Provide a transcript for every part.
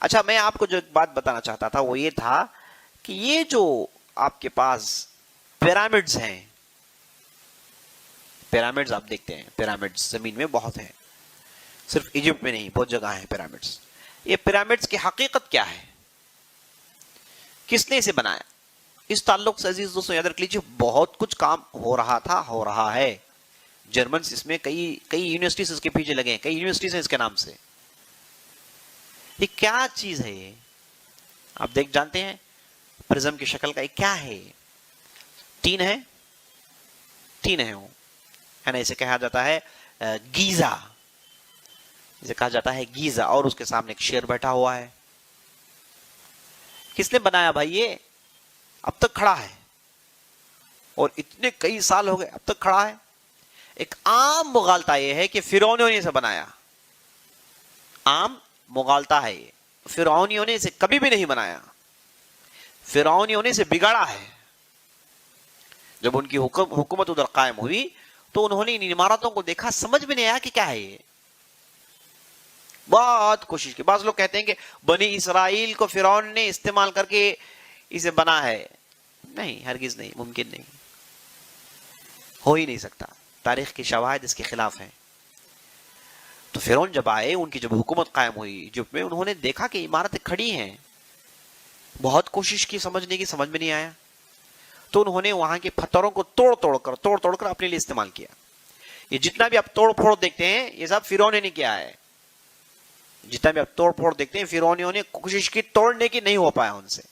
اچھا میں آپ کو جو ایک بات بتانا چاہتا تھا وہ یہ تھا کہ یہ جو آپ کے پاس پیرامڈز ہیں، پیرامڈز آپ دیکھتے ہیں، پیرامڈز زمین میں بہت ہیں، صرف ایجپٹ میں نہیں، بہت جگہ ہیں پیرامڈز. یہ پیرامڈز کی حقیقت کیا ہے؟ کس نے اسے بنایا؟ اس تعلق سے عزیز دوستوں یاد رکھ لیجیے بہت کچھ کام ہو رہا تھا، ہو رہا ہے. جرمنس اس میں کئی یونیورسٹیز اس کے پیچھے لگے ہیں، کئی یونیورسٹیز ہیں اس کے نام سے. یہ کیا چیز ہے؟ یہ آپ جانتے ہیں پرزم کی شکل کا یہ کیا ہے؟ تین ہے وہ ہے نا. اسے کہا جاتا ہے گیزا، اسے کہا جاتا ہے گیزا، اور اس کے سامنے ایک شیر بیٹھا ہوا ہے. کس نے بنایا بھائی؟ یہ اب تک کھڑا ہے اور اتنے کئی سال ہو گئے اب تک کھڑا ہے. ایک عام مغالطہ یہ ہے کہ فرعونیوں نے اسے بنایا، عام مغالطہ ہے یہ. فرعونیوں نے اسے کبھی بھی نہیں بنایا، فرعونیوں نے اسے بگاڑا ہے. جب ان کی حکومت ادھر قائم ہوئی تو انہوں نے ان عمارتوں کو دیکھا، سمجھ میں نہیں آیا کہ کیا ہے یہ. بہت کوشش کی. بعض لوگ کہتے ہیں کہ بنی اسرائیل کو فرعون نے استعمال کر کے اسے بنا ہے. نہیں، ہرگز نہیں، ممکن نہیں، ہو ہی نہیں سکتا. تاریخ کی شواہد اس کے خلاف ہیں. تو فرعون جب آئے، ان کی جب حکومت قائم ہوئی ایجپٹ میں، انہوں نے دیکھا کہ عمارتیں کھڑی ہیں. بہت کوشش کی سمجھنے کی، سمجھ میں نہیں آیا. تو انہوں نے وہاں کے پتھروں کو توڑ توڑ کر اپنے لیے استعمال کیا. یہ جتنا بھی آپ توڑ پھوڑ دیکھتے ہیں یہ سب فرعون نے کیا ہے. جتنا بھی آپ توڑ پھوڑ دیکھتے ہیں فرعونیوں نے کوشش کی توڑنے کی، نہیں ہو پایا ان سے.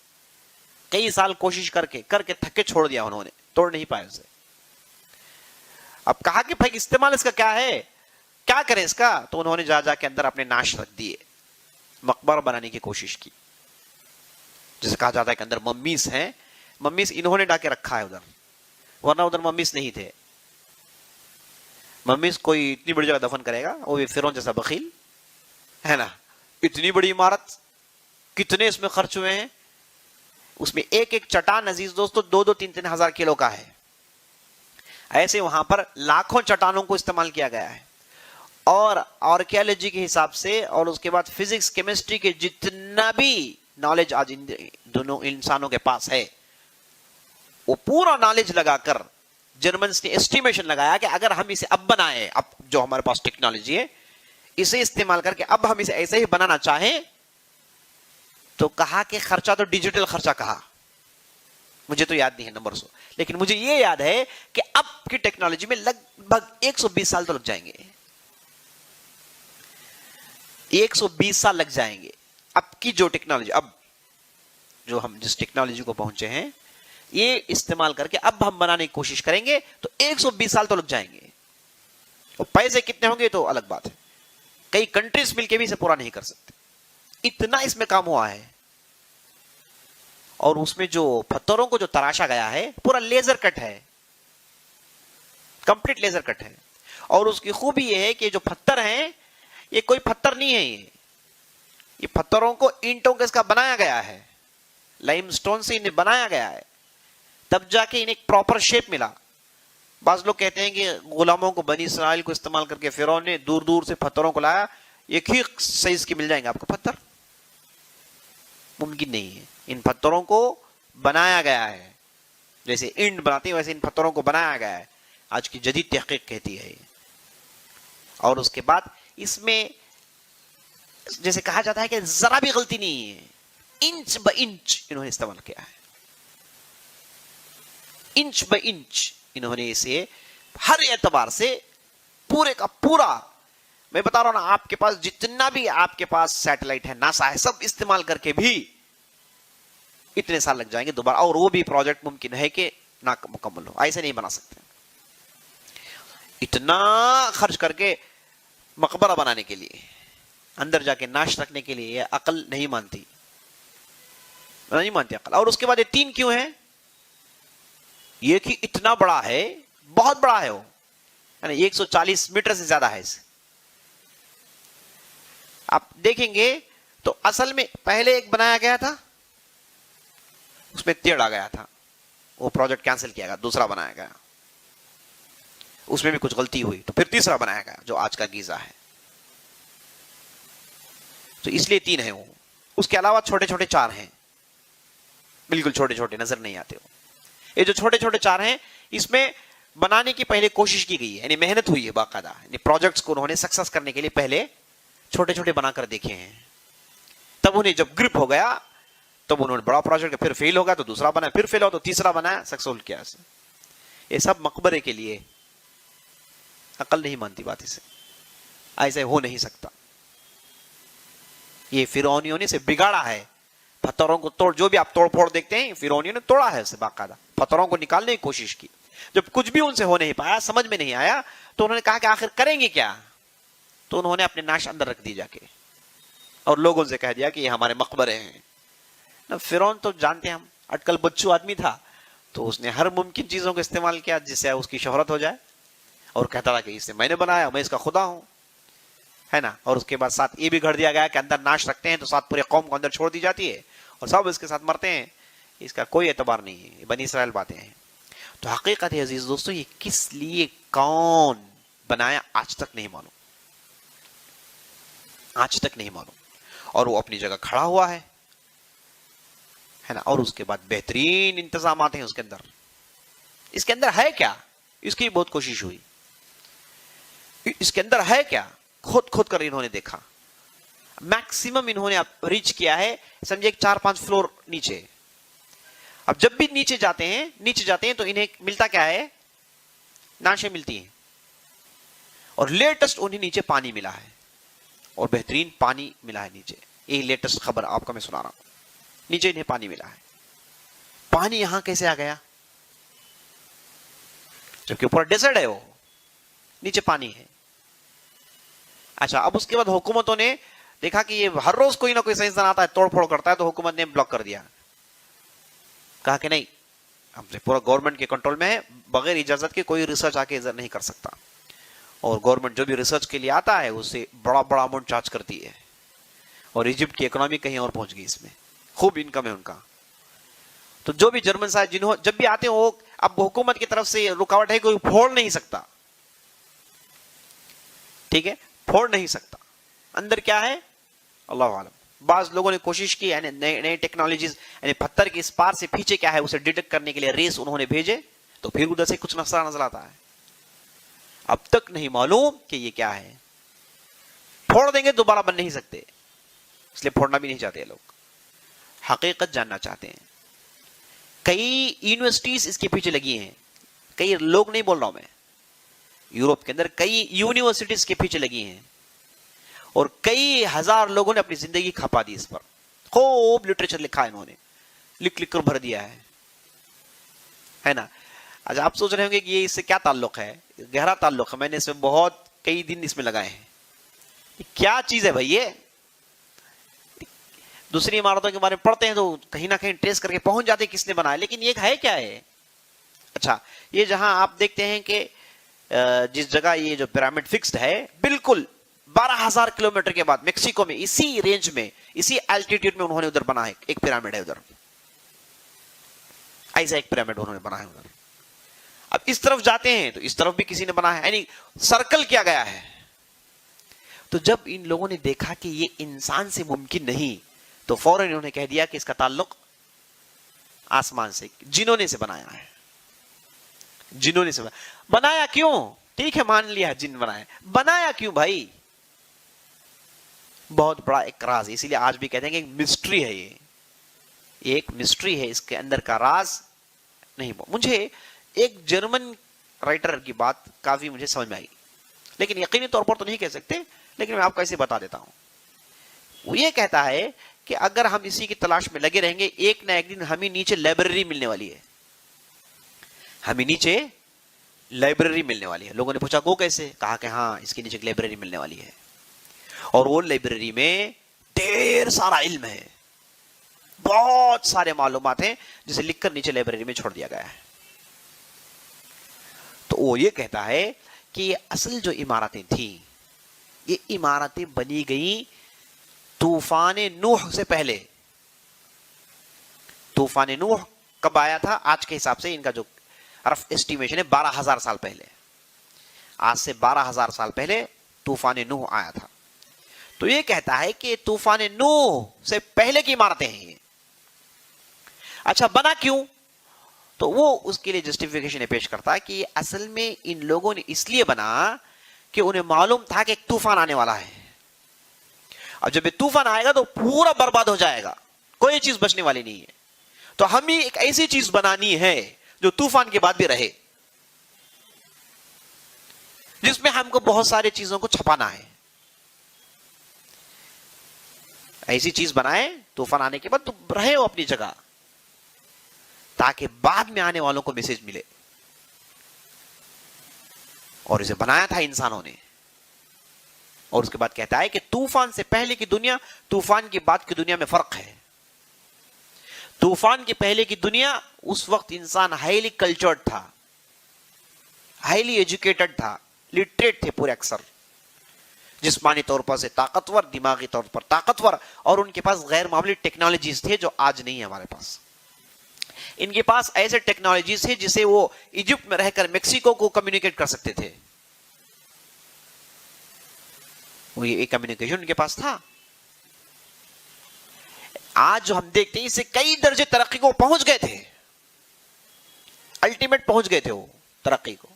کئی سال کوشش کر کے تھکے چھوڑ دیا انہوں نے، توڑ نہیں پائے اسے. اب کہا کہ بھائی استعمال اس کا کیا ہے، کیا کریں اس کا؟ تو انہوں نے جا کے اندر اپنے نعش رکھ دیے، مقبرہ بنانے کی کوشش کی. جسے کہا جاتا ہے کہ اندر ممیز ہیں، ممیز انہوں نے ڈا کے رکھا ہے ادھر، ورنہ ادھر ممیز نہیں تھے. ممیز کوئی اتنی بڑی جگہ دفن کرے گا؟ وہ بھی فرعون جیسا بخیل ہے نا. اتنی بڑی عمارت، کتنے اس میں خرچ ہوئے ہیں. اس میں ایک ایک چٹان عزیز دوستو 2-3 ہزار کلو کا ہے. ایسے وہاں پر لاکھوں چٹانوں کو استعمال کیا گیا ہے. اور آرکیالوجی کے حساب سے، اور اس کے بعد فزکس کیمسٹری کے جتنا بھی نالج آج دونوں انسانوں کے پاس ہے، وہ پورا نالج لگا کر جرمنس نے ایسٹیمیشن لگایا کہ اگر ہم اسے اب بنائیں، اب جو ہمارے پاس ٹیکنالوجی ہے اسے استعمال کر کے اب ہم اسے ایسے ہی بنانا چاہیں تو کہا کہ خرچہ تو ڈیجیٹل خرچہ کہا، مجھے تو یاد نہیں ہے نمبر سو، لیکن مجھے یہ یاد ہے کہ اب کی ٹیکنالوجی میں لگ بھگ 120 سال تو لگ جائیں گے. 120 سال لگ جائیں گے. اب کی جو ٹیکنالوجی، اب جو ہم جس ٹیکنالوجی کو پہنچے ہیں، یہ استعمال کر کے اب ہم بنانے کی کوشش کریں گے تو 120 سال تو لگ جائیں گے. اور پیسے کتنے ہوں گے تو الگ بات ہے، کئی کنٹریز مل کے بھی اسے پورا نہیں کر سکتے. اتنا اس میں کام ہوا ہے. اور اس میں جو پتھروں کو جو تراشا گیا ہے پورا لیزر کٹ ہے، کمپلیٹ لیزر کٹ ہے. اور اس کی خوبی یہ ہے کہ جو پتھر ہیں یہ کوئی پتھر نہیں ہے، یہ پتھروں کو اینٹوں کے اس کا بنایا گیا ہے، لائم سٹون سے انہیں بنایا گیا ہے، تب جا کے انہیں ایک پراپر شیپ ملا. بعض لوگ کہتے ہیں کہ غلاموں کو، بنی اسرائیل کو استعمال کر کے فرعون نے دور دور سے پتھروں کو لایا، ایک ہی سائز کے مل جائیں گے آپ کو پتھر. ممکن نہیں ہے. ان پتھروں کو بنایا گیا ہے، جیسے اینٹ بناتے ہیں ویسے ان پتھروں کو بنایا گیا ہے. آج کی جدید تحقیق کہتی ہے. اور اس کے بعد اس میں جیسے کہا جاتا ہے کہ ذرا بھی غلطی نہیں ہے، انچ با انچ انہوں نے استعمال کیا ہے. انچ با انچ انہوں نے اسے ہر اعتبار سے پورے کا پورا، میں بتا رہا ہوں نا، آپ کے پاس جتنا بھی آپ کے پاس سیٹلائٹ ہے، ناسا ہے، سب استعمال کر کے بھی اتنے سال لگ جائیں گے دوبارہ. اور وہ بھی پروجیکٹ ممکن ہے کہ نہ مکمل ہو، ایسے نہیں بنا سکتے. اتنا خرچ کر کے مقبرہ بنانے کے لیے، اندر جا کے نعش رکھنے کے لیے، یہ عقل نہیں مانتی، نہیں مانتی عقل. اور اس کے بعد یہ 3 کیوں ہیں؟ یہ کہ اتنا بڑا ہے، بہت بڑا ہے، وہ یعنی 140 میٹر سے زیادہ ہے. اسے آپ دیکھیں گے تو اصل میں پہلے ایک بنایا گیا تھا، اس میں ٹیڑھ آ گیا تھا، وہ پروجیکٹ کینسل کیا گیا، دوسرا بنایا گیا، اس میں بھی کچھ غلطی ہوئی، تو پھر تیسرا بنایا گیا جو آج کا گیزا ہے. تو اس لیے 3 ہیں وہ. اس کے علاوہ چھوٹے چھوٹے 4 ہیں، بالکل چھوٹے چھوٹے نظر نہیں آتے ہو. یہ جو چھوٹے چھوٹے 4 ہیں اس میں بنانے کی پہلے کوشش کی گئی ہے، یعنی محنت ہوئی ہے باقاعدہ، یعنی پروجیکٹس کو انہوں نے سکسیس کرنے کے لیے پہلے چھوٹے چھوٹے بنا کر دیکھے ہیں. تب انہیں جب گرپ ہو گیا تب انہوں نے بڑا پروجیکٹ، پھر فیل ہو گیا تو دوسرا بنایا، پھر فیل ہو تو تیسرا بنایا، سکسیسفل کیا. یہ سب مقبرے کے لیے. عقل نہیں مانتی بات اسے، ایسے ہو نہیں سکتا. یہ فرعونیوں نے اسے بگاڑا ہے. پتھروں کو توڑ، جو بھی آپ توڑ پھوڑ دیکھتے ہیں فرعونیوں نے توڑا ہے اسے باقاعدہ، پتھروں کو نکالنے کی کوشش کی. جب کچھ بھی ان سے ہو نہیں پایا، سمجھ میں نہیں آیا، تو انہوں نے کہا کہ آخر کریں گے کیا. تو انہوں نے اپنے نعش اندر رکھ دی جا کے اور لوگوں سے کہہ دیا کہ یہ ہمارے مقبرے ہیں. فرعون تو جانتے ہیں ہم، اٹکل بچو آدمی تھا، تو اس نے ہر ممکن چیزوں کو استعمال کیا جس سے اس کی شہرت ہو جائے، اور کہتا تھا کہ اسے میں نے بنایا، میں اس کا خدا ہوں، ہے نا. اور اس کے بعد ساتھ یہ بھی گھڑ دیا گیا کہ اندر نعش رکھتے ہیں تو ساتھ پورے قوم کو اندر چھوڑ دی جاتی ہے اور سب اس کے ساتھ مرتے ہیں. اس کا کوئی اعتبار نہیں ہے، یہ بنی اسرائیل باتیں ہیں. تو حقیقت ہے عزیز دوستو، یہ کس لیے کون بنایا آج تک نہیں معلوم، آج تک نہیں معلوم. اور وہ اپنی جگہ کھڑا ہوا ہے نا. اور اس کے بعد بہترین انتظامات ہیں اس کے اندر. اس کے اندر ہے کیا، اس کی بہت کوشش ہوئی. اس کے اندر ہے کیا، کھود کر انہوں نے دیکھا. میکسیمم انہوں نے ریچ کیا ہے، سمجھے 4-5 فلور نیچے. اب جب بھی نیچے جاتے ہیں تو انہیں ملتا کیا ہے، نعشیں ملتی ہیں. اور لیٹسٹ انہیں نیچے پانی ملا ہے، اور بہترین پانی ملا ہے نیچے. یہ لیٹسٹ خبر آپ کو میں سنا رہا ہوں. نیچے انہیں پانی ملا ہے. پانی یہاں کیسے آ گیا، جبکہ اوپر ڈیزرٹ ہے، وہ نیچے پانی ہے. اچھا، اب اس کے بعد حکومتوں نے دیکھا کہ یہ ہر روز کوئی نہ کوئی سائنسدان آتا ہے، توڑ پھوڑ کرتا ہے، تو حکومت نے بلاک کر دیا. کہا کہ نہیں، ہم سے پورا گورنمنٹ کے کنٹرول میں ہے، بغیر اجازت کے کوئی ریسرچ آ کے نہیں کر سکتا. اور گورنمنٹ جو بھی ریسرچ کے لیے آتا ہے اس سے بڑا بڑا اماؤنٹ چارج کرتی ہے. اور ایجپٹ کی اکنامی کہیں اور پہنچ گئی، اس میں خوب انکم ہے ان کا. تو جو بھی جرمن صاحب جنہوں جب بھی آتے ہیں وہ اب حکومت کی طرف سے رکاوٹ ہے، کوئی پھوڑ نہیں سکتا. ٹھیک ہے، پھوڑ نہیں سکتا. اندر کیا ہے اللہ عالم. بعض لوگوں نے کوشش کی، یعنی نئے ٹیکنالوجیز، یعنی پتھر کے اس پار سے پیچھے کیا ہے اسے ڈیٹیکٹ کرنے کے لیے ریس انہوں نے بھیجے، تو پھر ادھر سے کچھ نظر آتا ہے. اب تک نہیں معلوم کہ یہ کیا ہے. پھوڑ دیں گے دوبارہ بن نہیں سکتے، اس لیے پھوڑنا بھی نہیں چاہتے لوگ، حقیقت جاننا چاہتے ہیں. کئی یونیورسٹیز اس کے پیچھے لگی ہیں، کئی لوگ نہیں بول رہا ہوں میں، یورپ کے اندر کئی یونیورسٹیز کے پیچھے لگی ہیں، اور کئی ہزار لوگوں نے اپنی زندگی کھپا دی اس پر. خوب لٹریچر لکھا ہے انہوں نے، لکھ کر بھر دیا ہے نا. اچھا، آپ سوچ رہے ہوں گے کہ یہ اس سے کیا تعلق ہے. گہرا تعلق ہے، میں نے اس میں بہت کئی دن اس میں لگائے ہیں. کیا چیز ہے بھائی، یہ دوسری عمارتوں کے بارے میں پڑھتے ہیں تو کہیں نہ کہیں ٹریس کر کے پہنچ جاتے کس نے بنایا، لیکن یہ ہے کیا ہے. اچھا، یہ جہاں آپ دیکھتے ہیں کہ جس جگہ یہ جو پیرامڈ فکسڈ ہے، بالکل 12,000 کلومیٹر کے بعد میکسیکو میں اسی رینج میں اسی الٹیٹیوڈ میں انہوں نے ادھر بنا ہے ایک پیرامڈ ہے ادھر. ایسا ایک پیرامڈ انہوں نے بنا ہے ادھر. اب اس طرف جاتے ہیں تو اس طرف بھی کسی نے بنا ہے، یعنی سرکل کیا گیا ہے. تو جب ان لوگوں نے دیکھا کہ یہ انسان سے ممکن نہیں، تو فوراً انہوں نے کہہ دیا کہ اس کا تعلق آسمان سے، جنہوں نے سے بنایا ہے. جنہوں نے سے بنایا کیوں، ٹھیک ہے مان لیا جن بنایا کیوں بھائی، بہت بڑا ایک راز. اسی لیے آج بھی کہتے ہیں کہ ایک مسٹری ہے، یہ ایک مسٹری ہے، اس کے اندر کا راز نہیں. مجھے ایک جرمن رائٹر کی بات کافی مجھے سمجھ میں آئی، لیکن یقینی طور پر تو نہیں کہہ سکتے، لیکن میں آپ کو ایسے بتا دیتا ہوں. وہ یہ کہتا ہے کہ اگر ہم اسی کی تلاش میں لگے رہیں گے، ایک نہ ایک دن ہمیں نیچے لائبریری ملنے والی ہے. ہمیں نیچے لائبریری ملنے والی ہے. لوگوں نے پوچھا وہ کیسے، کہا کہ ہاں اس کے نیچے ایک لائبریری ملنے والی ہے، اور وہ لائبریری میں ڈھیر سارا علم ہے، بہت سارے معلومات ہیں جسے لکھ کر نیچے لائبریری میں چھوڑ دیا گیا ہے. تو وہ یہ کہتا ہے کہ یہ اصل جو عمارتیں تھیں، یہ عمارتیں بنی گئی طوفان نوح سے پہلے. طوفان نوح کب آیا تھا، آج کے حساب سے ان کا جو رف اسٹیمیشن ہے 12,000 سال پہلے. آج سے 12,000 سال پہلے طوفان نوح آیا تھا. تو یہ کہتا ہے کہ طوفان نوح سے پہلے کی عمارتیں ہیں یہ. اچھا بنا کیوں؟ تو وہ اس کے لیے جسٹیفیکیشن پیش کرتا ہے کہ اصل میں ان لوگوں نے اس لیے بنا کہ انہیں معلوم تھا کہ ایک طوفان آنے والا ہے. اب جب یہ طوفان آئے گا تو پورا برباد ہو جائے گا, کوئی چیز بچنے والی نہیں ہے. تو ہمیں ایک ایسی چیز بنانی ہے جو طوفان کے بعد بھی رہے, جس میں ہم کو بہت ساری چیزوں کو چھپانا ہے. ایسی چیز بنائے طوفان آنے کے بعد تو رہے ہو اپنی جگہ, تاکہ بعد میں آنے والوں کو میسج ملے. اور اسے بنایا تھا انسانوں نے. اور اس کے بعد کہتا ہے کہ طوفان سے پہلے کی دنیا, طوفان کے بعد کی دنیا میں فرق ہے. طوفان کے پہلے کی دنیا, اس وقت انسان ہائیلی کلچرڈ تھا, ہائیلی ایجوکیٹڈ تھا, لٹریٹ تھے پورے اکثر, جسمانی طور پر سے طاقتور, دماغی طور پر طاقتور, اور ان کے پاس غیر معمولی ٹیکنالوجیز تھے جو آج نہیں ہے ہمارے پاس. ان کے پاس ایسے ٹیکنالوجیز تھے جسے وہ ایجپٹ میں رہ کر میکسیکو کو کمیونیکیٹ کر سکتے تھے. وہ یہ کمیونیکیشن ان کے پاس تھا. آج جو ہم دیکھتے ہیں اس سے کئی درجے ترقی کو پہنچ گئے تھے, الٹیمیٹ پہنچ گئے تھے وہ ترقی کو.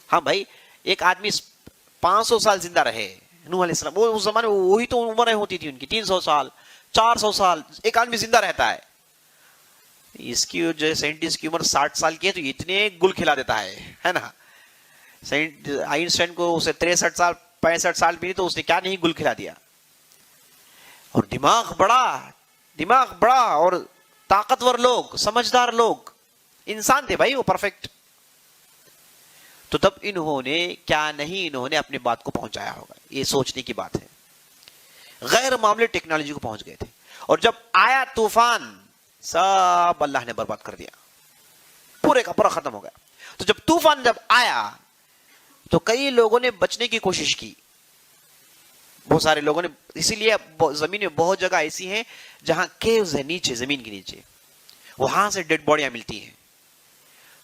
ہاں بھائی, ایک آدمی 500 سال زندہ رہے, نوح علیہ السلام, وہ اس زمانے میں وہی تو عمریں ہوتی تھی ان کی, 300 سال 400 سال ایک آدمی زندہ رہتا ہے. اس کی جو سائنٹسٹ کی عمر 60 سال کی ہے تو اتنے گل کھلا دیتا ہے نا. آئنسٹائن کو اسے 63 سال 65 سال بھی تو اس نے کیا نہیں گل کھلا دیا. اور دماغ بڑا اور طاقتور لوگ, سمجھدار لوگ, انسان تھے بھائی وہ پرفیکٹ. تو تب انہوں نے اپنی بات کو پہنچایا ہوگا, یہ سوچنے کی بات ہے. غیر معمولی ٹیکنالوجی کو پہنچ گئے تھے. اور جب آیا طوفان, سب اللہ نے برباد کر دیا, پورے کا پورا ختم ہو گیا. تو جب طوفان آیا تو کئی لوگوں نے بچنے کی کوشش کی, بہت سارے لوگوں نے. اسی لیے زمین میں بہت جگہ ایسی ہیں جہاں کیوز ہے, نیچے زمین کے نیچے, وہاں سے ڈیڈ باڈیاں ملتی ہیں.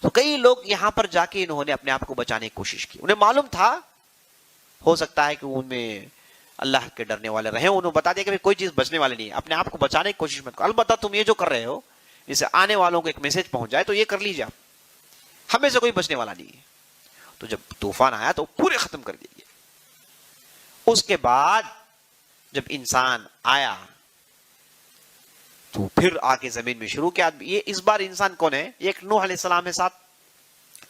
تو کئی لوگ یہاں پر جا کے انہوں نے اپنے آپ کو بچانے کی کوشش کی. انہیں معلوم تھا, ہو سکتا ہے کہ ان میں اللہ کے ڈرنے والے رہے, انہوں بتا دیا کہ کوئی چیز بچنے والی نہیں ہے, اپنے آپ کو بچانے کی کوشش مت کرو. البتہ تم یہ جو کر رہے ہو اس سے آنے والوں کو ایک میسج پہنچ جائے تو یہ کر لیجیے, ہمیں سے کوئی بچنے والا نہیں ہے. تو جب طوفان آیا تو پورے ختم کر دیے. اس کے بعد جب انسان آیا تو پھر آ کے زمین میں شروع کیا. یہ اس بار انسان کون ہے؟ ایک نوح علیہ السلام ہے ساتھ,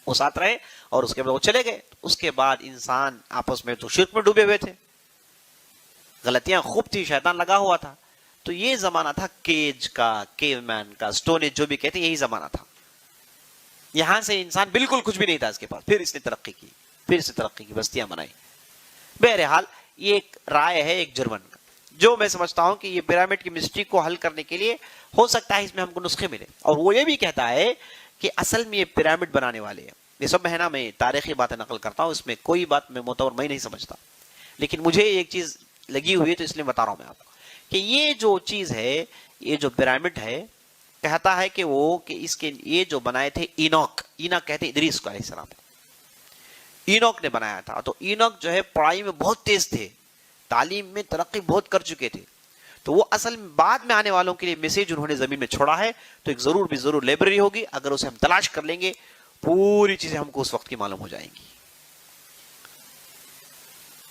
وہ ساتھ رہے اور اس کے بعد وہ چلے گئے. اس کے بعد انسان آپس میں تو شرک میں ڈوبے ہوئے تھے, غلطیاں خوب تھی, شیطان لگا ہوا تھا. تو یہ زمانہ تھا کیج کا, کیو مین کا, سٹون ایج جو بھی کہتے ہیں, یہی زمانہ تھا. یہاں سے انسان بالکل کچھ بھی نہیں تھا اس کے پاس. پھر اس نے ترقی کی, بستیاں بنائی. بہرحال یہ ایک رائے ہے ایک جرمن کا, جو میں سمجھتا ہوں کہ یہ پیرامڈ کی مسٹری کو حل کرنے کے لیے ہو سکتا ہے اس میں ہم کو نسخے ملے. اور وہ یہ بھی کہتا ہے کہ اصل میں یہ پیرامڈ بنانے والے ہیں, یہ سب میں ہے نا, میں تاریخی باتیں نقل کرتا ہوں, اس میں کوئی بات میں معتبر میں نہیں سمجھتا, لیکن مجھے ایک چیز لگی ہوئی ہے تو اس لیے بتا رہا ہوں میں آپ کو کہ یہ جو چیز ہے, یہ جو پیرامڈ ہے, کہتا ہے کہ وہ کہ اس کے یہ جو بنائے تھے اینوک کہتے ہیں ادریس کو علیہ السلام, اینوک نے بنایا تھا. تو اینوک جو ہے پڑھائی میں بہت تیز تھے, تعلیم میں ترقی بہت کر چکے تھے. تو وہ اصل میں بعد میں آنے والوں کے لیے میسج انہوں نے زمین میں چھوڑا ہے. تو ایک ضرور لائبریری ہوگی, اگر اسے ہم تلاش کر لیں گے پوری چیزیں ہم کو اس وقت کی معلوم ہو جائیں گی,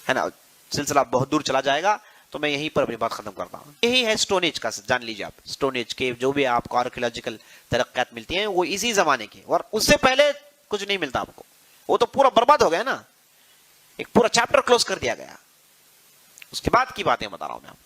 ہے نا. سلسلہ بہت دور چلا جائے گا, تو میں یہیں پر اپنی بات ختم کرتا ہوں. یہی ہے سٹون ایج کا, جان لیجیے آپ, سٹون ایج کے جو بھی آپ کو آرکیولوجیکل ترقیات ملتی ہیں وہ اسی زمانے کی, اور اس سے پہلے کچھ نہیں ملتا آپ کو. وہ تو پورا برباد ہو گیا نا, ایک پورا چیپٹر کلوز کر دیا گیا. اس کے بعد کی باتیں بتا رہا ہوں میں آپ.